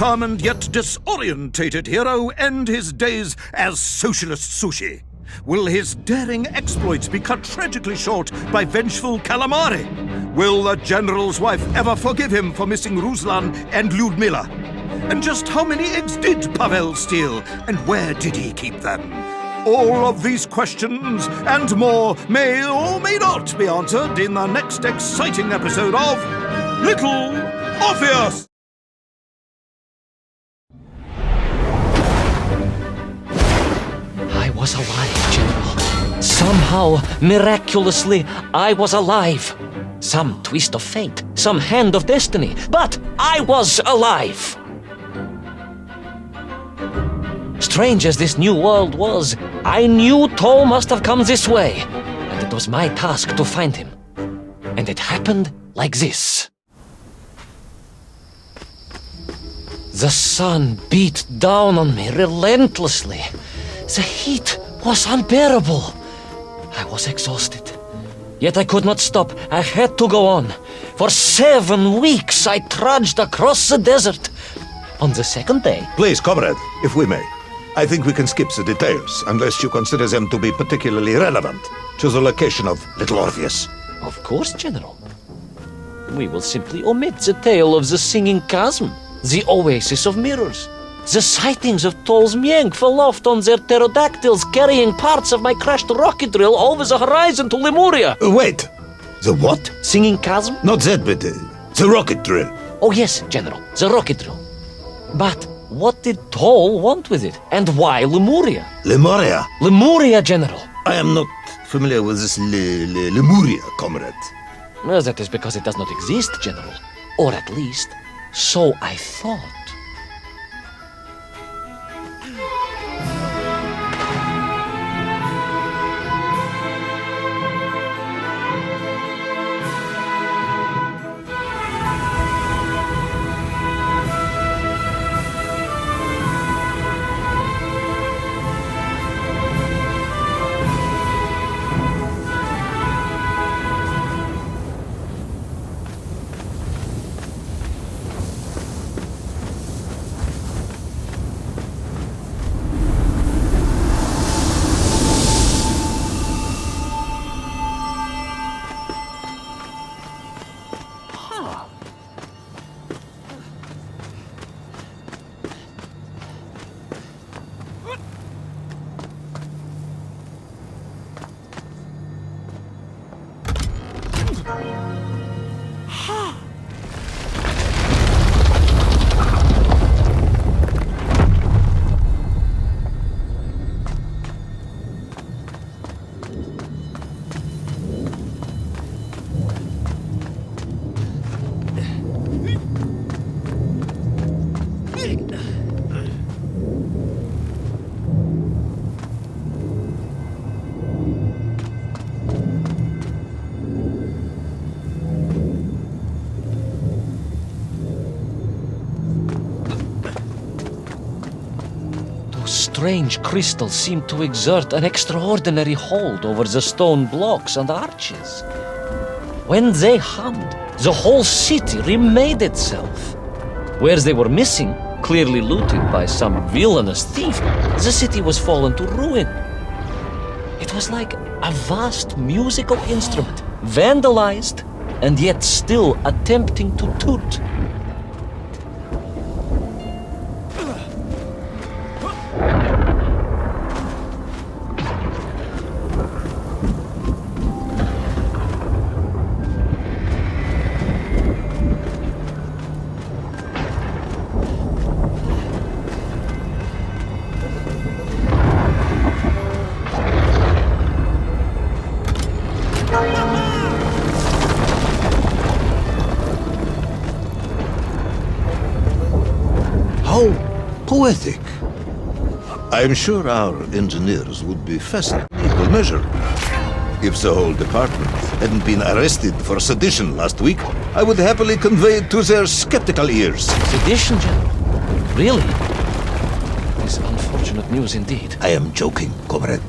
determined yet disorientated hero end his days as socialist sushi? Will his daring exploits be cut tragically short by vengeful calamari? Will the general's wife ever forgive him for missing Ruslan and Lyudmila? And just how many eggs did Pavel steal, and where did he keep them? All of these questions and more may or may not be answered in the next exciting episode of Littleorpheus! I was alive, General. Somehow, miraculously, I was alive. Some twist of fate, some hand of destiny, but I was alive. Strange as this new world was, I knew Toll must have come this way, and it was my task to find him. And it happened like this. The sun beat down on me relentlessly. The heat was unbearable. I was exhausted. Yet I could not stop. I had to go on. For 7 weeks I trudged across the desert. On the second day... Please, comrade, if we may. I think we can skip the details, unless you consider them to be particularly relevant to the location of Littleorpheus. Of course, General. We will simply omit the tale of the singing chasm, the oasis of mirrors, the sightings of Toll's Mieng aloft on their pterodactyls carrying parts of my crashed rocket drill over the horizon to Lemuria. Wait, the what? Singing chasm? Not that, but the rocket drill. Oh yes, General, the rocket drill. But what did Toll want with it? And why Lemuria? Lemuria? Lemuria, General. I am not familiar with this Lemuria, comrade. Well, that is because it does not exist, General. Or at least, so I thought. Strange crystals seemed to exert an extraordinary hold over the stone blocks and arches. When they hummed, the whole city remade itself. Where they were missing, clearly looted by some villainous thief, the city was fallen to ruin. It was like a vast musical instrument, vandalized, and yet still attempting to toot. How poetic. I'm sure our engineers would be fascinated in equal measure. If the whole department hadn't been arrested for sedition last week, I would happily convey it to their skeptical ears. Sedition, General? Really? This is unfortunate news indeed. I am joking, comrade.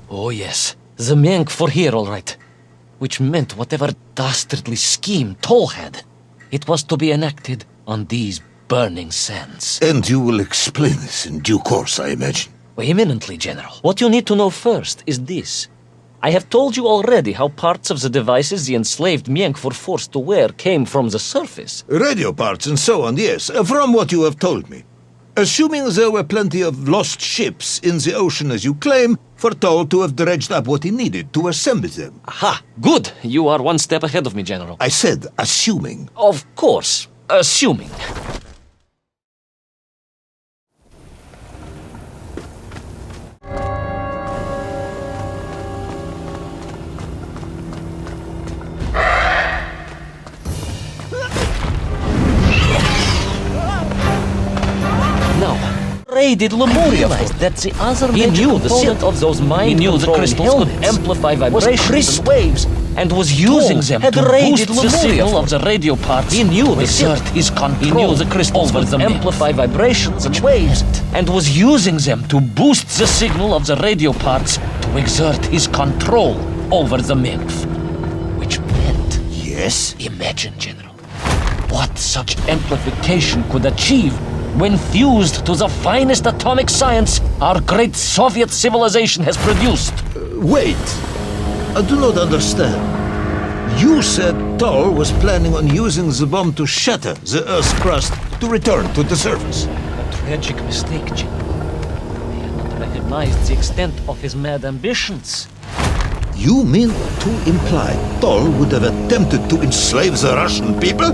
Oh yes, the Mank were here, all right. Which meant whatever dastardly scheme Toll had, it was to be enacted on these burning sands. And you will explain this in due course, I imagine. Eminently, General. What you need to know first is this. I have told you already how parts of the devices the enslaved Mienk were forced to wear came from the surface. Radio parts and so on, yes, from what you have told me. Assuming there were plenty of lost ships in the ocean as you claim, for Toll to have dredged up what he needed to assemble them. Aha! Good! You are one step ahead of me, General. I said assuming. Of course. Assuming. Raided Lemuria that the other major component of those mind-controlling helmets could amplify vibrations and waves, and was using them to boost the signal of the radio parts. He knew the exert his control over the amplify vibrations and waves, and was using them to boost the signal of the radio parts to exert his control over the nymph. Which meant... Yes? Imagine, General, what such amplification could achieve when fused to the finest atomic science our great Soviet civilization has produced. Wait. I do not understand. You said Toll was planning on using the bomb to shatter the Earth's crust to return to the surface. A tragic mistake, General. He had not recognized the extent of his mad ambitions. You mean to imply Toll would have attempted to enslave the Russian people?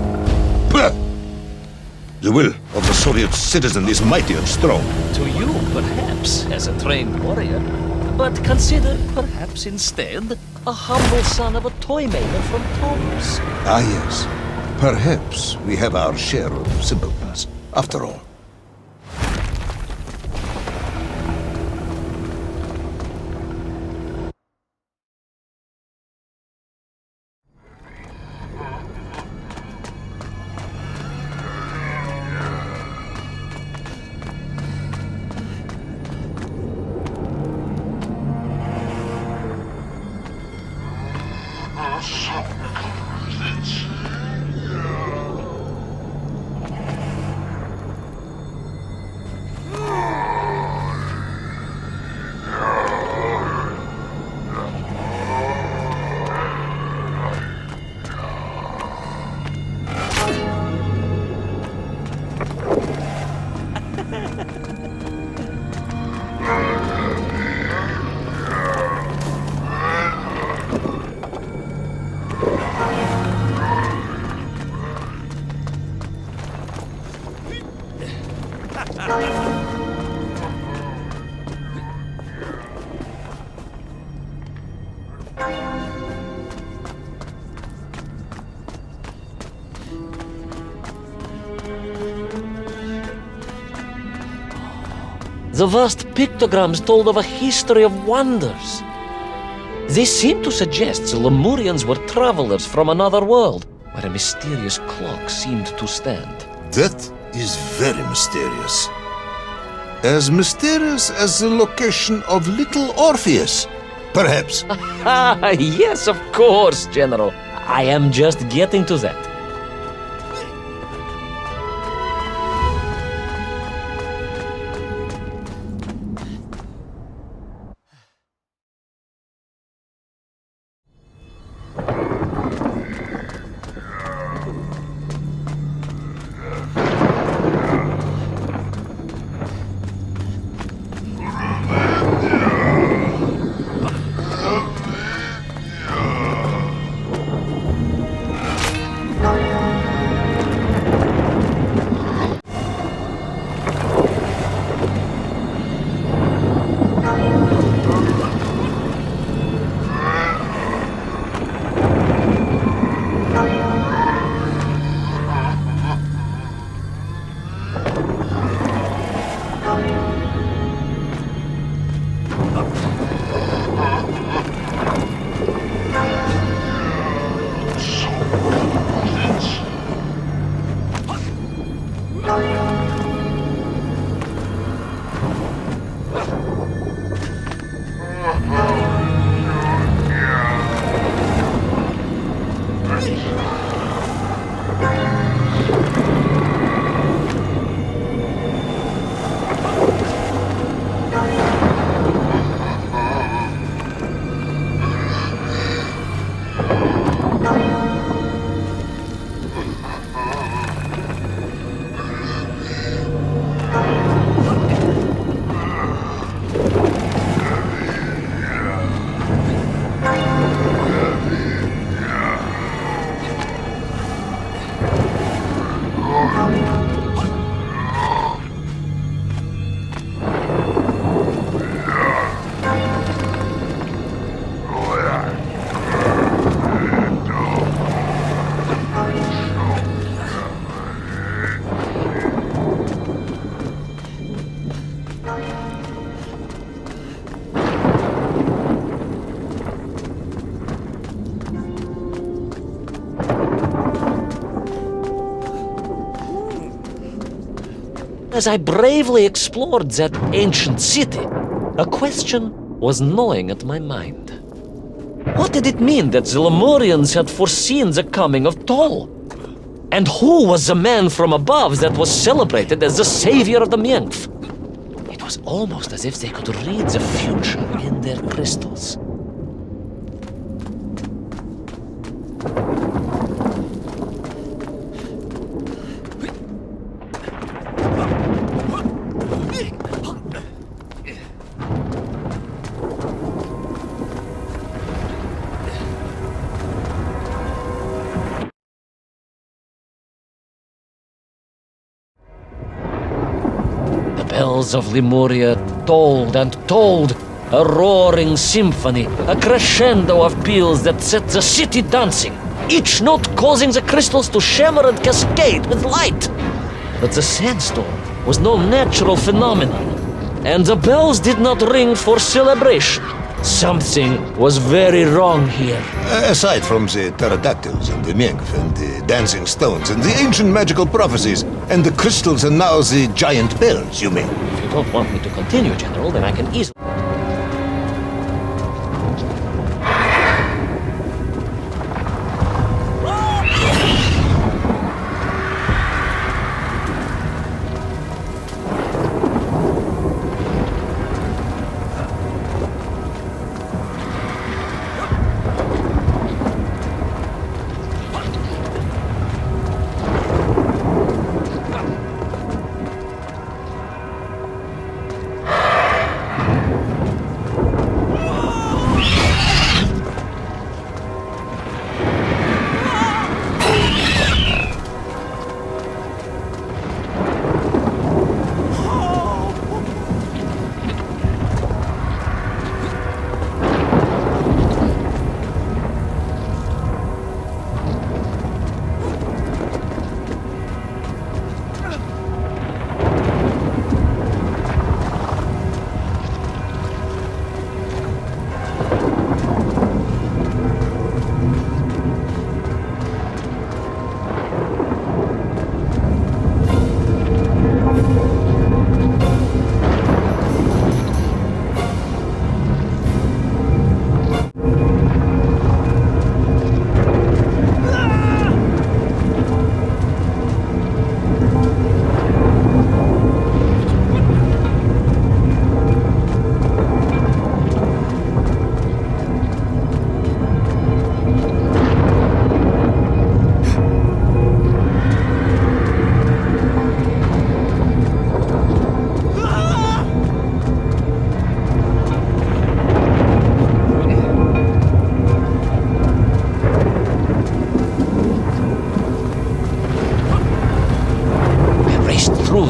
Bah! The will of the Soviet citizen is mighty and strong. To you, perhaps, as a trained warrior. But consider, perhaps instead, a humble son of a toy maker from Tolos. Ah, yes. Perhaps we have our share of simpletons, after all. The vast pictograms told of a history of wonders. They seem to suggest the Lemurians were travelers from another world, where a mysterious clock seemed to stand. That is very mysterious. As mysterious as the location of Littleorpheus, perhaps. Ah, yes, of course, General. I am just getting to that. As I bravely explored that ancient city, a question was gnawing at my mind. What did it mean that the Lemurians had foreseen the coming of Tol? And who was the man from above that was celebrated as the savior of the Menkf? It was almost as if they could read the future in their crystals. The bells of Lemuria tolled and tolled, a roaring symphony, a crescendo of peals that set the city dancing, each note causing the crystals to shimmer and cascade with light. But the sandstorm was no natural phenomenon, and the bells did not ring for celebration. Something was very wrong here. Aside from the pterodactyls and the Menkf and the dancing stones and the ancient magical prophecies and the crystals and now the giant bells, you mean? If you don't want me to continue, General, then I can easily...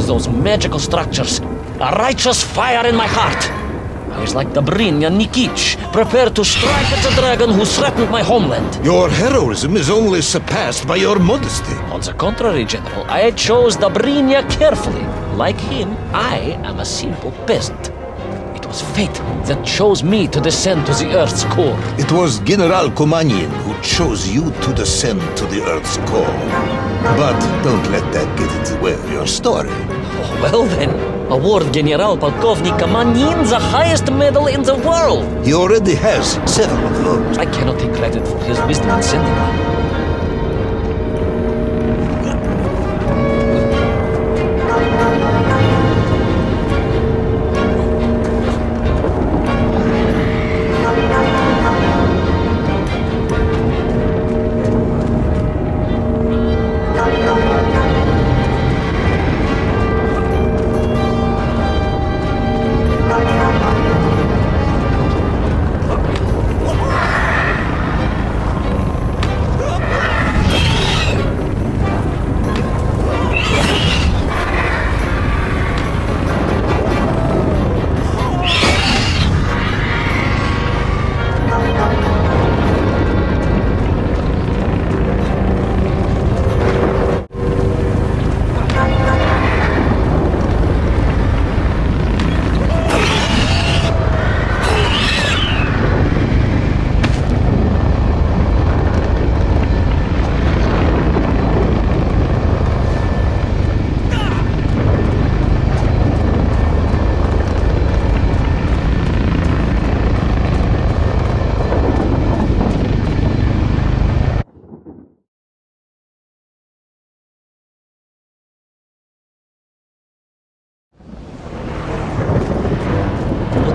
Those magical structures, a righteous fire in my heart. I was like Dobrynya Nikitch, prepared to strike at the dragon who threatened my homeland. Your heroism is only surpassed by your modesty. On the contrary, General, I chose Dobrynya carefully. Like him, I am a simple peasant. It was fate that chose me to descend to the Earth's core. It was General Komanin who chose you to descend to the Earth's core. But don't let that get in the way of your story. Oh, well then, award General Polkovnik Komanin the highest medal in the world. He already has several of those. I cannot take credit for his wisdom in sending me.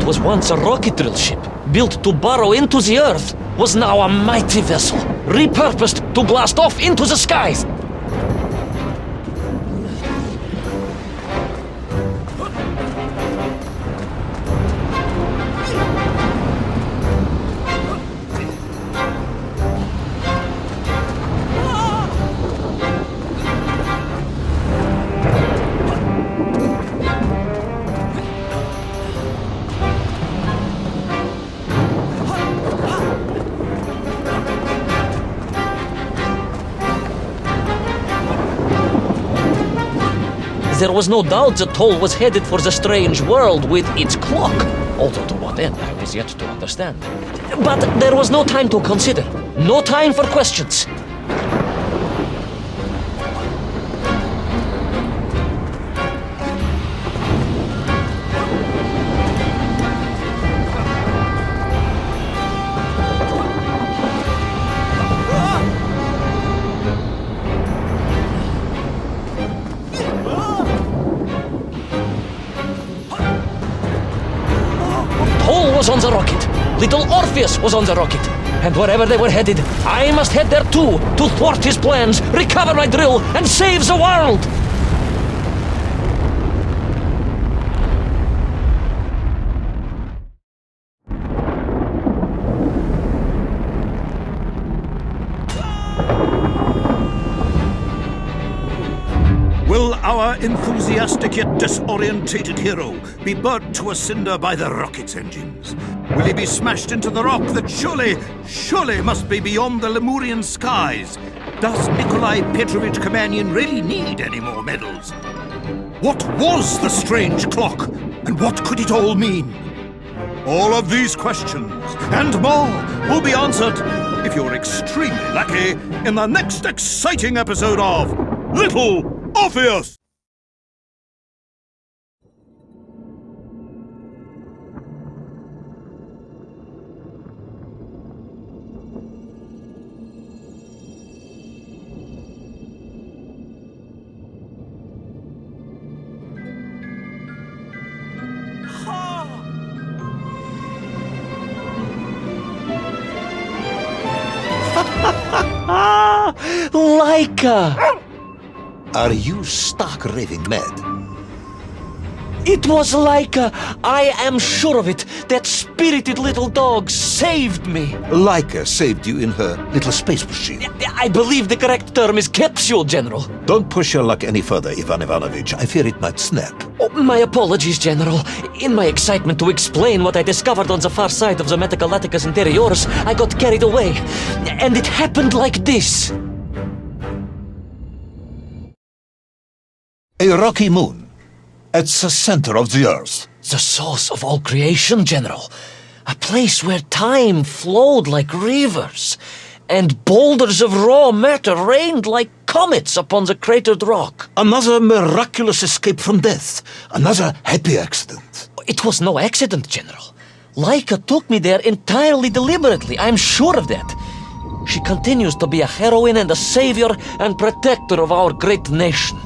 was once a rocket drill ship, built to burrow into the earth, was now a mighty vessel, repurposed to blast off into the skies. There was no doubt the toll was headed for the strange world with its clock, although to what end I was yet to understand. But there was no time to consider, no time for questions. Was on the rocket. Littleorpheus was on the rocket. And wherever they were headed, I must head there too, to thwart his plans, recover my drill, and save the world! Will our enthusiastic yet disorientated hero be burnt to a cinder by the rocket's engines? Will he be smashed into the rock that surely must be beyond the Lemurian skies? Does Nikolai Petrovich Kamenyin really need any more medals? What was the strange clock, and what could it all mean? All of these questions, and more, will be answered, if you're extremely lucky, in the next exciting episode of Littleorpheus! Laika! Are you stark raving mad? It was Laika! I am sure of it! That spirited little dog saved me! Laika saved you in her little space machine. I believe the correct term is capsule, General. Don't push your luck any further, Ivan Ivanovich. I fear it might snap. Oh, my apologies, General. In my excitement to explain what I discovered on the far side of the Metagalacticus Interiors, I got carried away. And it happened like this. A rocky moon. At the center of the Earth. The source of all creation, General. A place where time flowed like rivers, and boulders of raw matter rained like comets upon the cratered rock. Another miraculous escape from death. Another happy accident. It was no accident, General. Laika took me there entirely deliberately, I'm sure of that. She continues to be a heroine and a savior and protector of our great nation.